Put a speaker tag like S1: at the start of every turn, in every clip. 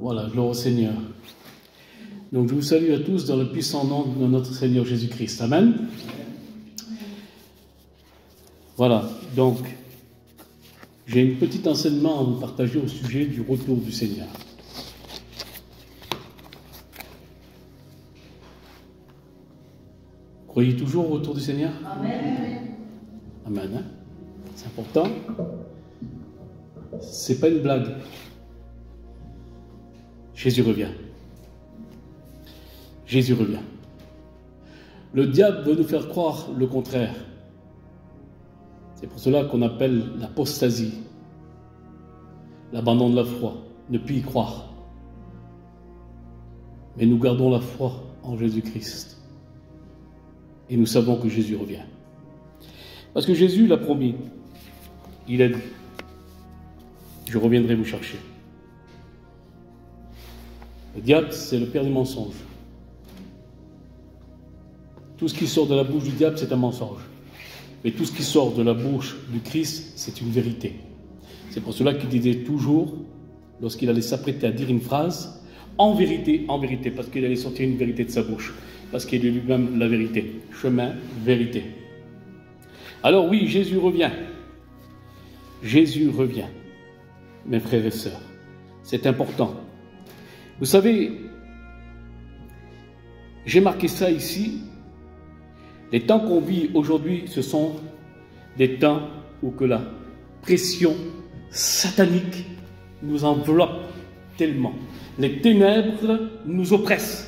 S1: Voilà, gloire au Seigneur. Donc je vous salue à tous dans le puissant nom de notre Seigneur Jésus-Christ. Amen. Voilà, donc j'ai un petit enseignement à vous partager au sujet du retour du Seigneur. Croyez toujours au retour du Seigneur?
S2: Amen.
S1: Amen. Hein? C'est important. C'est pas une blague. Jésus revient. Jésus revient. Le diable veut nous faire croire le contraire. C'est pour cela qu'on appelle l'apostasie, l'abandon de la foi, ne plus y croire. Mais nous gardons la foi en Jésus-Christ. Et nous savons que Jésus revient. Parce que Jésus l'a promis. Il a dit, je reviendrai vous chercher. Le diable, c'est le père du mensonge. Tout ce qui sort de la bouche du diable, c'est un mensonge. Mais tout ce qui sort de la bouche du Christ, c'est une vérité. C'est pour cela qu'il disait toujours, lorsqu'il allait s'apprêter à dire une phrase, en vérité, parce qu'il allait sortir une vérité de sa bouche, parce qu'il est lui-même la vérité. Chemin, vérité. Alors oui, Jésus revient. Jésus revient, mes frères et sœurs. C'est important. Vous savez, j'ai marqué ça ici. Les temps qu'on vit aujourd'hui, ce sont des temps où que la pression satanique nous enveloppe tellement. Les ténèbres nous oppressent.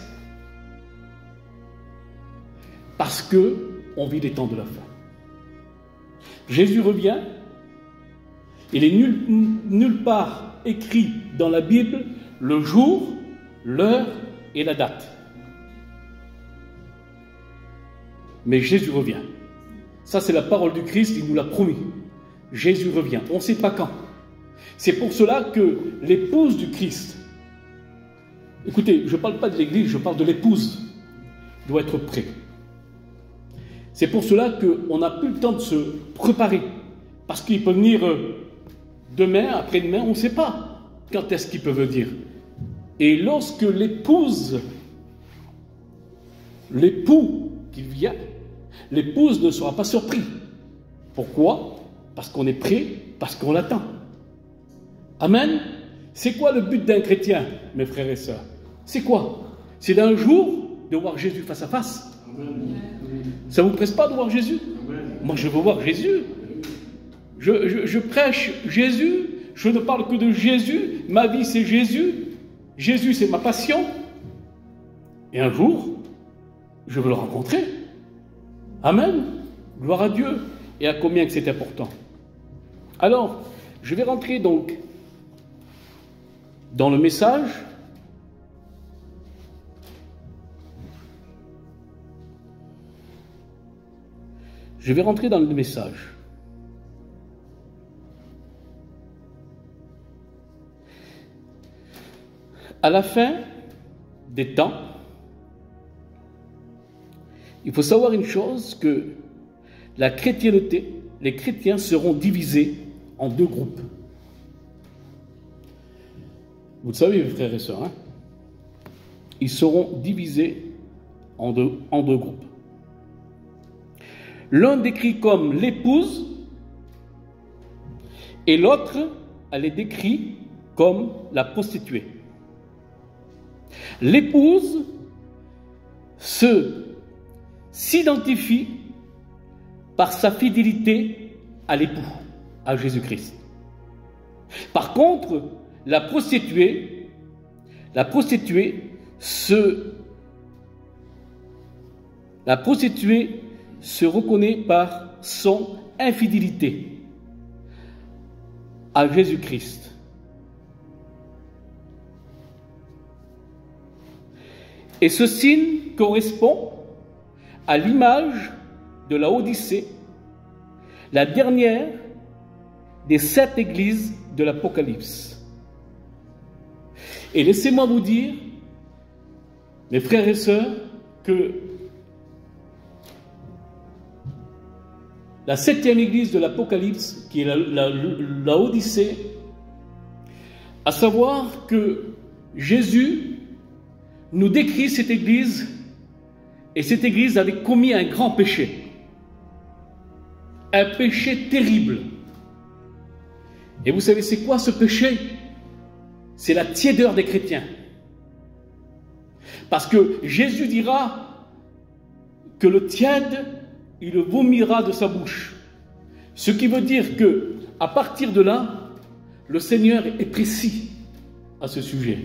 S1: Parce que on vit les temps de la fin. Jésus revient. Il est nulle part écrit dans la Bible le jour, l'heure et la date. Mais Jésus revient. Ça, c'est la parole du Christ, il nous l'a promis. Jésus revient. On ne sait pas quand. C'est pour cela que l'épouse du Christ, écoutez, je ne parle pas de l'église, je parle de l'épouse, doit être prête. C'est pour cela qu'on n'a plus le temps de se préparer. Parce qu'il peut venir demain, après-demain, on ne sait pas quand est-ce qu'il peut venir. Et lorsque l'épouse, l'époux qui vient, l'épouse ne sera pas surpris. Pourquoi? Parce qu'on est prêt, parce qu'on l'attend. Amen. C'est quoi le but d'un chrétien, mes frères et sœurs? C'est quoi? C'est d'un jour de voir Jésus face à face. Amen. Ça ne vous presse pas de voir Jésus? Amen. Moi, je veux voir Jésus. Je prêche Jésus. Je ne parle que de Jésus. Ma vie, c'est Jésus. Jésus, c'est ma passion. Et un jour, je veux le rencontrer. Amen. Gloire à Dieu. Et à combien que c'est important. Alors, je vais rentrer donc dans le message. Je vais rentrer dans le message. À la fin des temps, il faut savoir une chose, que la chrétienté, les chrétiens seront divisés en deux groupes. Vous le savez, mes frères et sœurs, hein? Ils seront divisés en deux groupes. L'un décrit comme l'épouse et l'autre, elle est décrite comme la prostituée. L'épouse s'identifie par sa fidélité à l'époux, à Jésus-Christ. Par contre, la prostituée se reconnaît par son infidélité à Jésus-Christ. Et ce signe correspond à l'image de la Odyssée, la dernière des 7 églises de l'Apocalypse. Et laissez-moi vous dire, mes frères et sœurs, que la 7e église de l'Apocalypse, qui est la Odyssée, à savoir que Jésus nous décrit cette Église, et cette Église avait commis un grand péché. Un péché terrible. Et vous savez, c'est quoi ce péché? C'est la tiédeur des chrétiens. Parce que Jésus dira que le tiède, il le vomira de sa bouche. Ce qui veut dire que, à partir de là, le Seigneur est précis à ce sujet.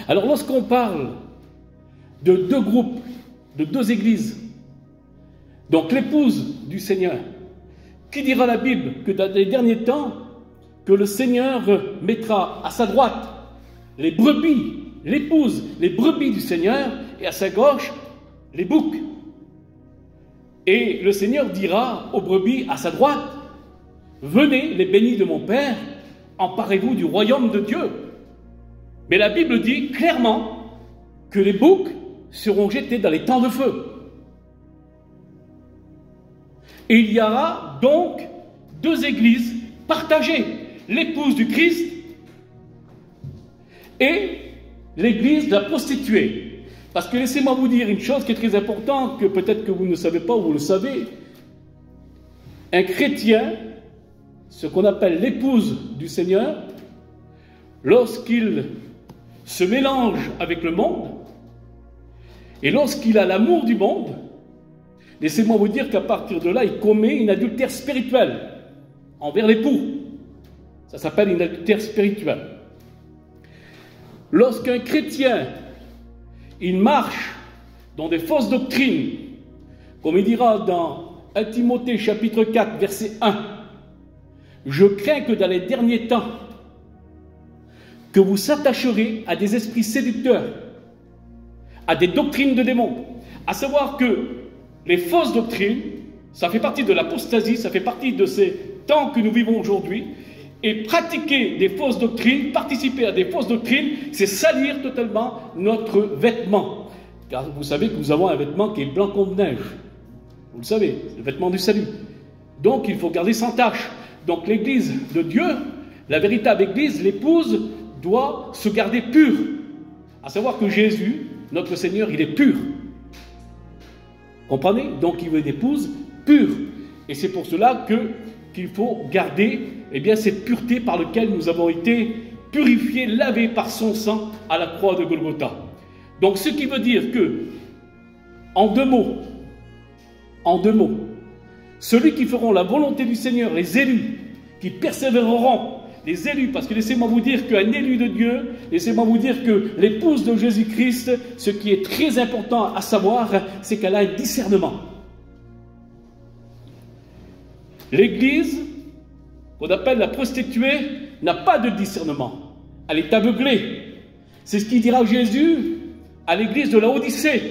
S1: Alors, lorsqu'on parle de deux groupes, de deux églises, donc l'épouse du Seigneur, qui dira la Bible que dans les derniers temps, que le Seigneur mettra à sa droite les brebis, l'épouse, les brebis du Seigneur, et à sa gauche, les boucs. Et le Seigneur dira aux brebis à sa droite, « Venez, les bénis de mon Père, emparez-vous du royaume de Dieu. » Mais la Bible dit clairement que les boucs seront jetés dans les temps de feu. Et il y aura donc deux églises partagées, l'épouse du Christ et l'église de la prostituée. Parce que laissez-moi vous dire une chose qui est très importante, que peut-être que vous ne savez pas ou vous le savez. Un chrétien, ce qu'on appelle l'épouse du Seigneur, lorsqu'il se mélange avec le monde, et lorsqu'il a l'amour du monde, laissez-moi vous dire qu'à partir de là, il commet une adultère spirituelle envers l'époux. Ça s'appelle une adultère spirituelle. Lorsqu'un chrétien, il marche dans des fausses doctrines, comme il dira dans 1 Timothée chapitre 4, verset 1, « Je crains que dans les derniers temps, que vous s'attacherez à des esprits séducteurs, à des doctrines de démons. » À savoir que les fausses doctrines, ça fait partie de l'apostasie, ça fait partie de ces temps que nous vivons aujourd'hui. Et pratiquer des fausses doctrines, participer à des fausses doctrines, c'est salir totalement notre vêtement. Car vous savez que nous avons un vêtement qui est blanc comme neige. Vous le savez, c'est le vêtement du salut. Donc il faut garder sans tache. Donc l'église de Dieu, la véritable église, l'épouse, doit se garder pure. À savoir que Jésus, notre Seigneur, il est pur. Comprenez? Donc il veut une épouse pure. Et c'est pour cela qu'il faut garder cette pureté par laquelle nous avons été purifiés, lavés par son sang à la croix de Golgotha. Donc ce qui veut dire que, en deux mots, celui qui feront la volonté du Seigneur, les élus, qui persévéreront, les élus, parce que laissez-moi vous dire qu'un élu de Dieu, laissez-moi vous dire que l'épouse de Jésus-Christ, ce qui est très important à savoir, c'est qu'elle a un discernement. L'Église, qu'on appelle la prostituée, n'a pas de discernement. Elle est aveuglée. C'est ce qu'il dira Jésus à l'église de Laodicée.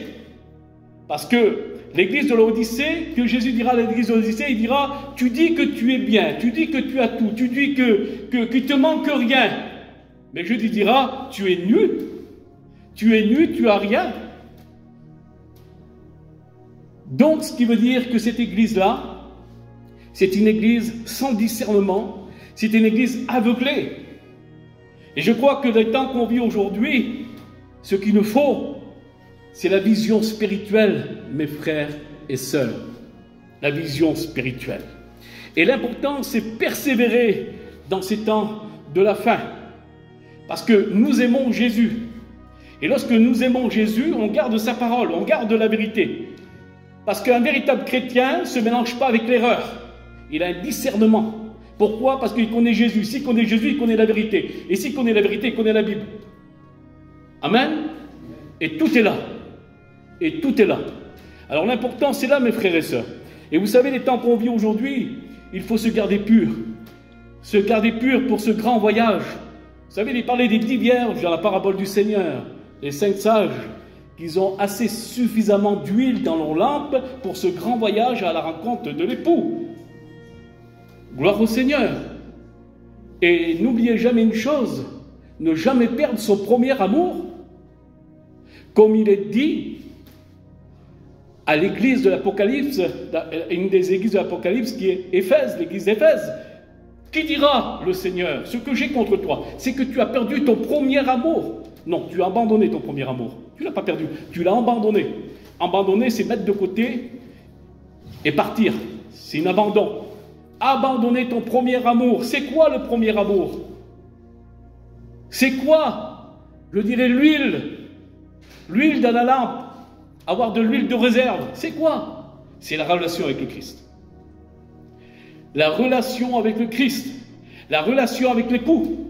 S1: Parce que l'église de Laodicée, que Jésus dira à l'église de Laodicée, il dira « Tu dis que tu es bien, tu dis que tu as tout, tu dis qu'il ne te manque rien. » Mais Jésus dira « Tu es nu, tu as rien. » Donc, ce qui veut dire que cette église-là, c'est une église sans discernement, c'est une église aveuglée. Et je crois que dans les temps qu'on vit aujourd'hui, ce qu'il nous faut, c'est la vision spirituelle, mes frères et sœurs. La vision spirituelle. Et l'important, c'est persévérer dans ces temps de la fin. Parce que nous aimons Jésus. Et lorsque nous aimons Jésus, on garde sa parole, on garde la vérité. Parce qu'un véritable chrétien ne se mélange pas avec l'erreur. Il a un discernement. Pourquoi? Parce qu'il connaît Jésus. S'il connaît Jésus, il connaît la vérité. Et s'il connaît la vérité, il connaît la Bible. Amen. Et tout est là. Et tout est là. Alors l'important, c'est là, mes frères et sœurs. Et vous savez, les temps qu'on vit aujourd'hui, il faut se garder pur. Se garder pur pour ce grand voyage. Vous savez, il parlait des 10 vierges dans la parabole du Seigneur. Les 5 sages, qu'ils ont assez suffisamment d'huile dans leurs lampes pour ce grand voyage à la rencontre de l'époux. Gloire au Seigneur. Et n'oubliez jamais une chose, ne jamais perdre son premier amour. Comme il est dit à l'église de l'Apocalypse, une des églises de l'Apocalypse qui est Éphèse, l'église d'Éphèse. Qui dira le Seigneur? Ce que j'ai contre toi, c'est que tu as perdu ton premier amour. Non, tu as abandonné ton premier amour. Tu ne l'as pas perdu, tu l'as abandonné. Abandonner, c'est mettre de côté et partir. C'est un abandon. Abandonner ton premier amour. C'est quoi le premier amour? C'est quoi? Je dirais l'huile. L'huile dans la lampe. Avoir de l'huile de réserve. C'est quoi? C'est la relation avec le Christ. La relation avec le Christ. La relation avec l'époux.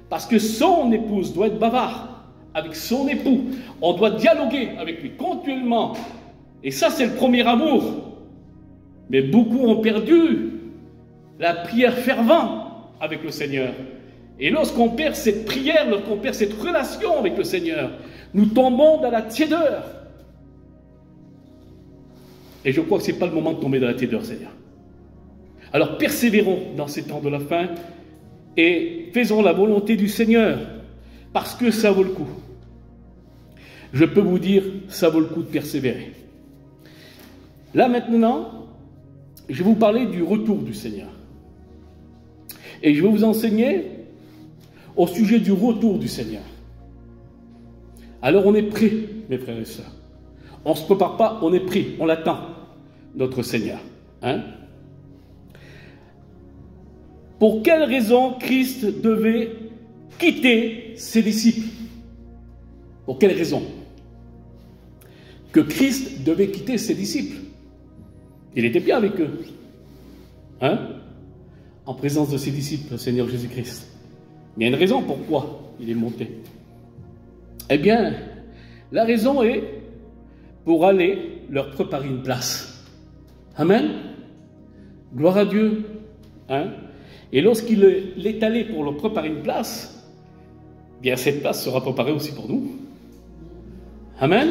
S1: Parce que son épouse doit être bavarde avec son époux. On doit dialoguer avec lui continuellement. Et ça, c'est le premier amour. Mais beaucoup ont perdu la prière fervente avec le Seigneur. Et lorsqu'on perd cette prière, lorsqu'on perd cette relation avec le Seigneur, nous tombons dans la tiédeur. Et je crois que ce n'est pas le moment de tomber dans la tiédeur, Seigneur. Alors persévérons dans ces temps de la fin et faisons la volonté du Seigneur, parce que ça vaut le coup. Je peux vous dire, ça vaut le coup de persévérer. Là maintenant, je vais vous parler du retour du Seigneur. Et je vais vous enseigner au sujet du retour du Seigneur. Alors on est prêt, mes frères et sœurs. On ne se prépare pas, on est prêt, on l'attend, notre Seigneur. Hein? Pour quelle raison Christ devait quitter ses disciples? Pour quelle raison? Que Christ devait quitter ses disciples. Il était bien avec eux. Hein? En présence de ses disciples, le Seigneur Jésus-Christ. Il y a une raison pourquoi il est monté. Eh bien, la raison est pour aller leur préparer une place. Amen. Gloire à Dieu. Hein? Et lorsqu'il est allé pour leur préparer une place, bien cette place sera préparée aussi pour nous. Amen.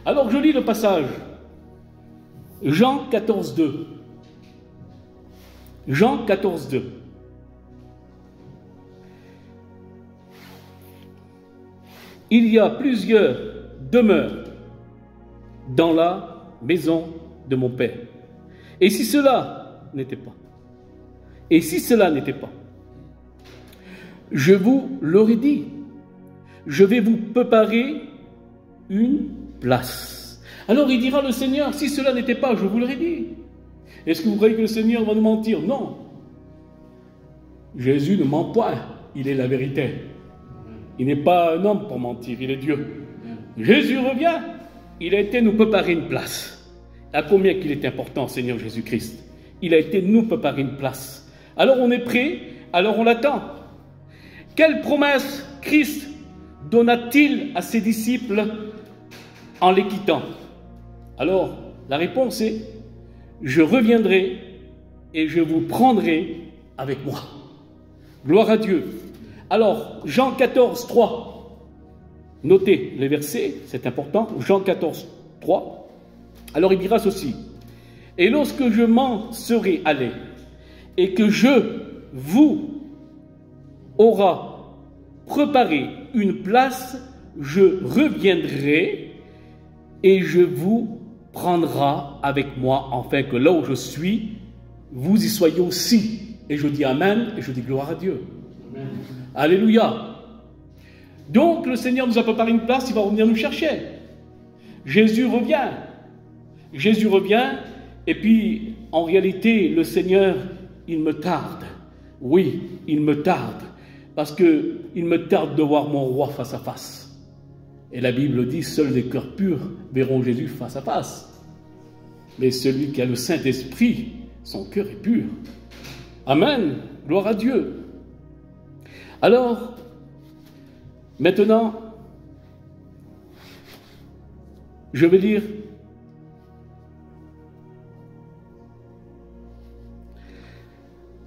S1: Alors je lis le passage. Jean 14, 2. Jean 14, 2. Il y a plusieurs demeures dans la maison de mon Père. Et si cela n'était pas, je vous l'aurais dit, je vais vous préparer une place. Alors il dira le Seigneur, si cela n'était pas, je vous l'aurais dit. Est-ce que vous croyez que le Seigneur va nous mentir? Non. Jésus ne ment point, il est la vérité. Il n'est pas un homme pour mentir, il est Dieu. Jésus revient, il a été nous préparer une place. À combien qu'il est important, Seigneur Jésus-Christ? Il a été nous préparer une place. Alors on est prêt, alors on l'attend. Quelle promesse Christ donna-t-il à ses disciples en les quittant? Alors, la réponse est, je reviendrai et je vous prendrai avec moi. Gloire à Dieu. Alors, Jean 14, 3. Notez les versets, c'est important. Jean 14, 3. Alors il dira ceci. Et lorsque je m'en serai allé, et que je vous aura préparé une place, je reviendrai et je vous prendrai avec moi, afin que là où je suis, vous y soyez aussi. Et je dis Amen, et je dis gloire à Dieu. Amen. Alléluia. Donc le Seigneur nous a préparé une place, il va revenir nous chercher. Jésus revient. Jésus revient, et puis en réalité, le Seigneur, il me tarde. Oui, il me tarde. Parce qu'il me tarde de voir mon roi face à face. Et la Bible dit, seuls les cœurs purs verront Jésus face à face. Mais celui qui a le Saint-Esprit, son cœur est pur. Amen. Gloire à Dieu. Alors, maintenant, je vais dire,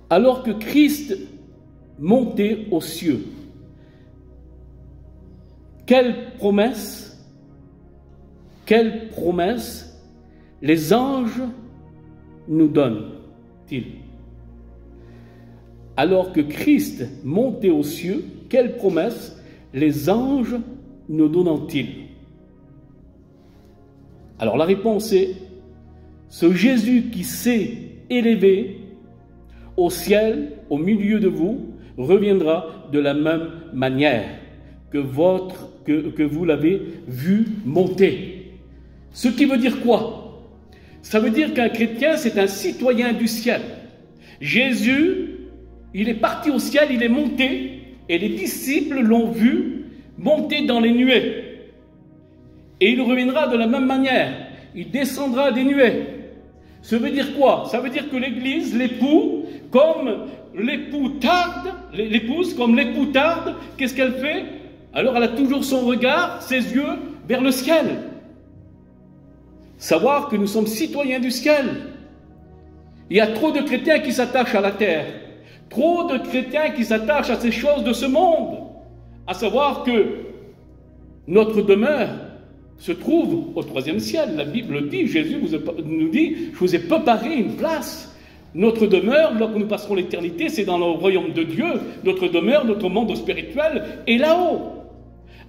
S1: alors que Christ montait aux cieux, quelle promesse les anges nous donnent-ils? Alors que Christ montait aux cieux, quelle promesse les anges nous donnent-ils? Alors la réponse est, ce Jésus qui s'est élevé au ciel, au milieu de vous, reviendra de la même manière. que vous l'avez vu monter. Ce qui veut dire quoi? Ça veut dire qu'un chrétien, c'est un citoyen du ciel. Jésus, il est parti au ciel, il est monté, et les disciples l'ont vu monter dans les nuées. Et il reviendra de la même manière. Il descendra des nuées. Ça veut dire quoi? Ça veut dire que l'Église, l'époux, comme l'époux tarde, l'épouse, comme l'époux tarde, qu'est-ce qu'elle fait? Alors elle a toujours son regard, ses yeux vers le ciel. Savoir que nous sommes citoyens du ciel. Il y a trop de chrétiens qui s'attachent à la terre. Trop de chrétiens qui s'attachent à ces choses de ce monde. À savoir que notre demeure se trouve au troisième ciel. La Bible dit, Jésus nous dit, je vous ai préparé une place. Notre demeure, lorsque nous passerons l'éternité, c'est dans le royaume de Dieu. Notre demeure, notre monde spirituel est là-haut.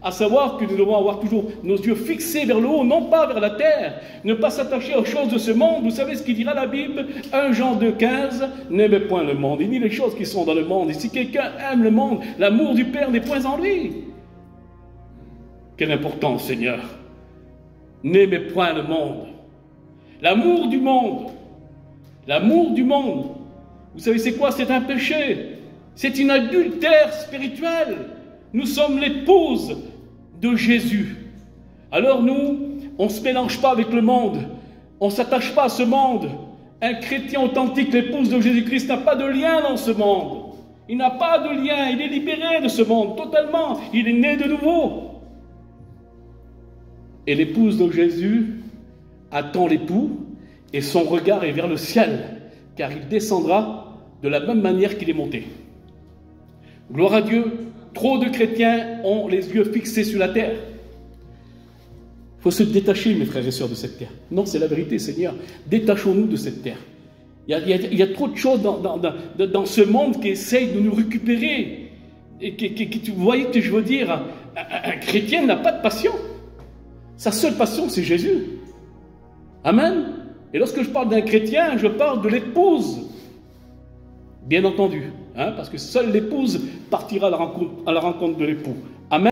S1: À savoir que nous devons avoir toujours nos yeux fixés vers le haut, non pas vers la terre. Ne pas s'attacher aux choses de ce monde. Vous savez ce qu'il dira la Bible? 1 Jean 2,15, n'aimez point le monde, ni les choses qui sont dans le monde. Et si quelqu'un aime le monde, l'amour du Père n'est point en lui. Quelle importance, Seigneur! N'aimez point le monde. L'amour du monde. L'amour du monde. Vous savez c'est quoi? C'est un péché. C'est une adultère spirituelle. Nous sommes l'épouse de Jésus. Alors nous, on ne se mélange pas avec le monde. On ne s'attache pas à ce monde. Un chrétien authentique, l'épouse de Jésus-Christ, n'a pas de lien dans ce monde. Il n'a pas de lien. Il est libéré de ce monde totalement. Il est né de nouveau. Et l'épouse de Jésus attend l'époux et son regard est vers le ciel, car il descendra de la même manière qu'il est monté. Gloire à Dieu, trop de chrétiens ont les yeux fixés sur la terre. Il faut se détacher, mes frères et sœurs, de cette terre. Non, c'est la vérité, Seigneur. Détachons-nous de cette terre. Il y a trop de choses dans ce monde qui essayent de nous récupérer. Et vous voyez ce que je veux dire? Un chrétien n'a pas de passion. Sa seule passion, c'est Jésus. Amen. Et lorsque je parle d'un chrétien, je parle de l'épouse. Bien entendu. Parce que seule l'épouse partira à la rencontre de l'époux. Amen.